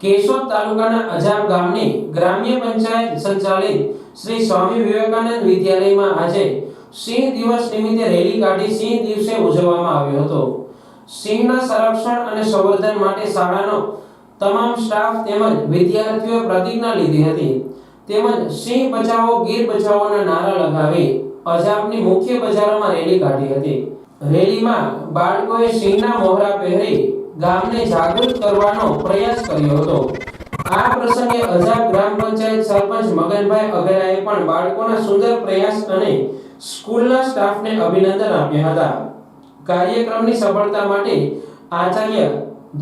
કેશોદ તાલુકાના અજાબ ગામની ગ્રામ્ય પંચાયત સંચાલિત શ્રી સ્વામી વિવેકાનંદ વિદ્યાલયમાં આજે સિંહ દિવસ નિમિત્તે રેલી કાઢી સિંહ દિવસે ઉજવવામાં આવ્યો હતો। સિંહના સંરક્ષણ અને સંવર્ધન માટે શાળાનો તમામ સ્ટાફ તેમજ વિદ્યાર્થીઓ પ્રતિજ્ઞા લીધી હતી તેમજ સિંહ બચાવો ગીર બચાવોના નારા લગાવી અજાબની મુખ્ય બજારોમાં રેલી કાઢી હતી। રેલીમાં બાળકોએ સિંહના મોહરા પહેરી ગામને જાગૃત કરવાનો પ્રયાસ કર્યો હતો। આ પ્રસંગે અજાબ ગ્રામ પંચાયત સરપંચ મગનભાઈ અઘેરાએ પણ બાળકોના સુંદર પ્રયાસ અને સ્કૂલના સ્ટાફને અભિનંદન આપ્યા હતા। કાર્યક્રમની સફળતા માટે આચાર્ય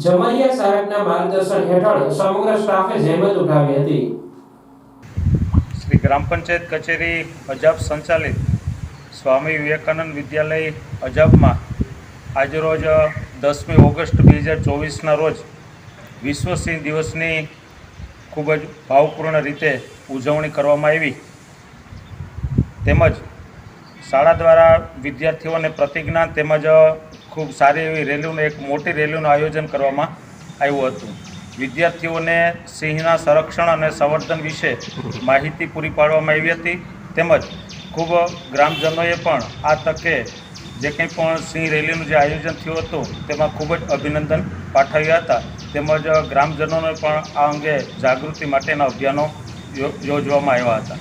જમરિયા સાહેબના માર્ગદર્શન હેઠળ સમગ્ર સ્ટાફે જહેમત ઉઠાવી હતી। શ્રી ગ્રામ પંચાયત કચેરી અજાબ સંચાલિત સ્વામી વિવેકાનંદ વિદ્યાલય અજાબમાં આજરોજ 10મી ઓગસ્ટ 2024ના રોજ વિશ્વ સિંહ દિવસની ખૂબ જ ભાવપૂર્ણ રીતે ઉજવણી કરવામાં આવી તેમજ શાળા દ્વારા વિદ્યાર્થીઓને પ્રતિજ્ઞા તેમજ ખૂબ સારી એવી રેલીનું એક મોટી રેલીનું આયોજન કરવામાં આવ્યું હતું। વિદ્યાર્થીઓને સિંહના સંરક્ષણ અને સંવર્ધન વિશે માહિતી પૂરી પાડવામાં આવી હતી તેમજ ખૂબ ગ્રામજનોએ પણ આ તકે જે કંઈ પણ સિંહ રેલીનું જે આયોજન થયું હતું તેમાં ખૂબ જ અભિનંદન પાઠવ્યા હતા તેમજ ગ્રામજનોને પણ આ અંગે જાગૃતિ માટેના અભિયાનો યોજવામાં આવ્યા હતા।